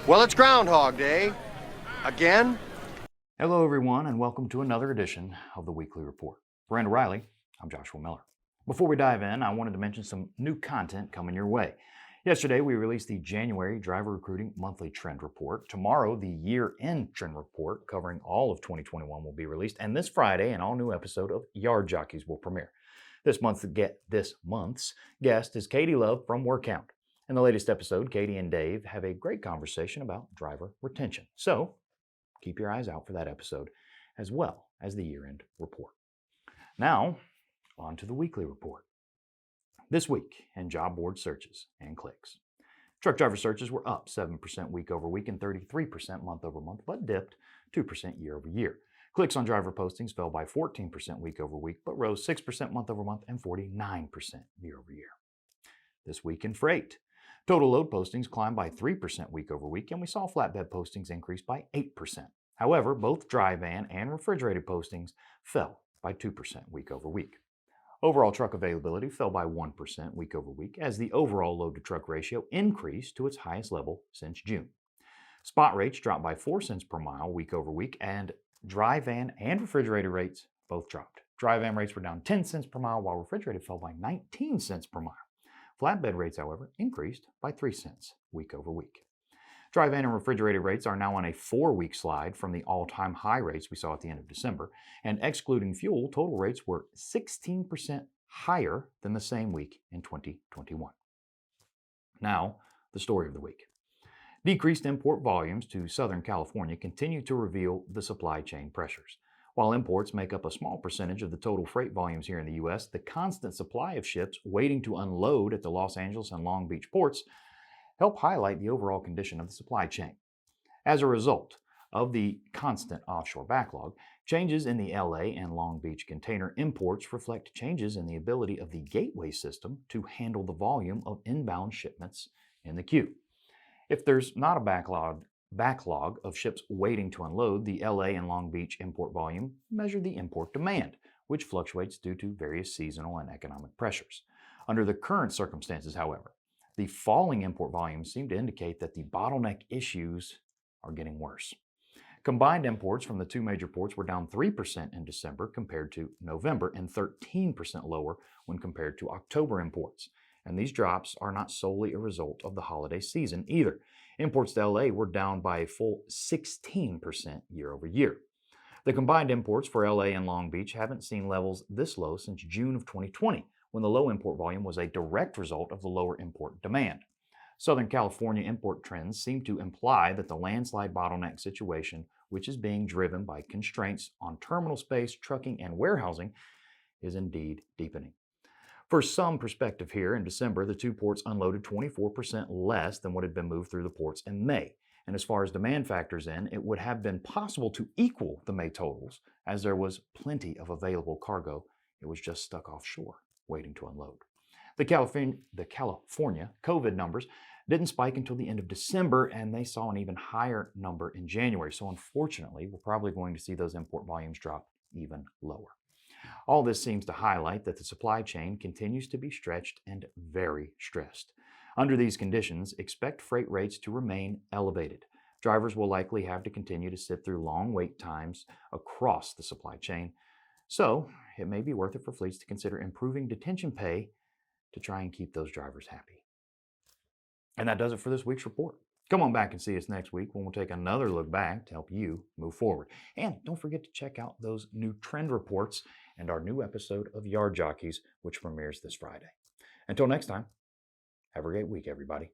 Well, it's Groundhog Day. Again? Hello, everyone, and welcome to another edition of the Weekly Report. For Randall Riley, I'm Joshua Miller. Before we dive in, I wanted to mention some new content coming your way. Yesterday, we released the January Driver Recruiting Monthly Trend Report. Tomorrow, the Year-End Trend Report covering all of 2021 will be released. And this Friday, an all-new episode of Yard Jockeys will premiere. This month's guest is Katie Love from WorkCount. In the latest episode, Katie and Dave have a great conversation about driver retention. So, keep your eyes out for that episode, as well as the year-end report. Now, on to the weekly report. This week in job board searches and clicks. Truck driver searches were up 7% week over week and 33% month over month, but dipped 2% year over year. Clicks on driver postings fell by 14% week over week, but rose 6% month over month and 49% year over year. This week in freight. Total load postings climbed by 3% week over week, and we saw flatbed postings increase by 8%. However, both dry van and refrigerated postings fell by 2% week over week. Overall truck availability fell by 1% week over week as the overall load-to-truck ratio increased to its highest level since June. Spot rates dropped by 4 cents per mile week over week, and dry van and refrigerated rates both dropped. Dry van rates were down 10 cents per mile, while refrigerated fell by 19 cents per mile. Flatbed rates, however, increased by 3 cents week over week. Dry van and refrigerated rates are now on a 4-week slide from the all-time high rates we saw at the end of December, and excluding fuel, total rates were 16% higher than the same week in 2021. Now, the story of the week. Decreased import volumes to Southern California continue to reveal the supply chain pressures. While imports make up a small percentage of the total freight volumes here in the U.S., the constant supply of ships waiting to unload at the Los Angeles and Long Beach ports help highlight the overall condition of the supply chain. As a result of the constant offshore backlog, changes in the LA and Long Beach container imports reflect changes in the ability of the gateway system to handle the volume of inbound shipments in the queue. If there's not a backlog of ships waiting to unload, the LA and Long Beach import volume measure the import demand, which fluctuates due to various seasonal and economic pressures. Under the current circumstances, however, the falling import volumes seem to indicate that the bottleneck issues are getting worse. Combined imports from the two major ports were down 3% in December compared to November and 13% lower when compared to October imports. And these drops are not solely a result of the holiday season either. Imports to LA were down by a full 16% year over year. The combined imports for LA and Long Beach haven't seen levels this low since June of 2020, when the low import volume was a direct result of the lower import demand. Southern California import trends seem to imply that the landslide bottleneck situation, which is being driven by constraints on terminal space, trucking, and warehousing, is indeed deepening. For some perspective here, in December, the two ports unloaded 24% less than what had been moved through the ports in May. And as far as demand factors in, it would have been possible to equal the May totals, as there was plenty of available cargo. It was just stuck offshore, waiting to unload. The California COVID numbers didn't spike until the end of December, and they saw an even higher number in January. So unfortunately, we're probably going to see those import volumes drop even lower. All this seems to highlight that the supply chain continues to be stretched and very stressed. Under these conditions, expect freight rates to remain elevated. Drivers will likely have to continue to sit through long wait times across the supply chain. So it may be worth it for fleets to consider improving detention pay to try and keep those drivers happy. And that does it for this week's report. Come on back and see us next week when we'll take another look back to help you move forward. And don't forget to check out those new trend reports and our new episode of Yard Jockeys, which premieres this Friday. Until next time, have a great week, everybody.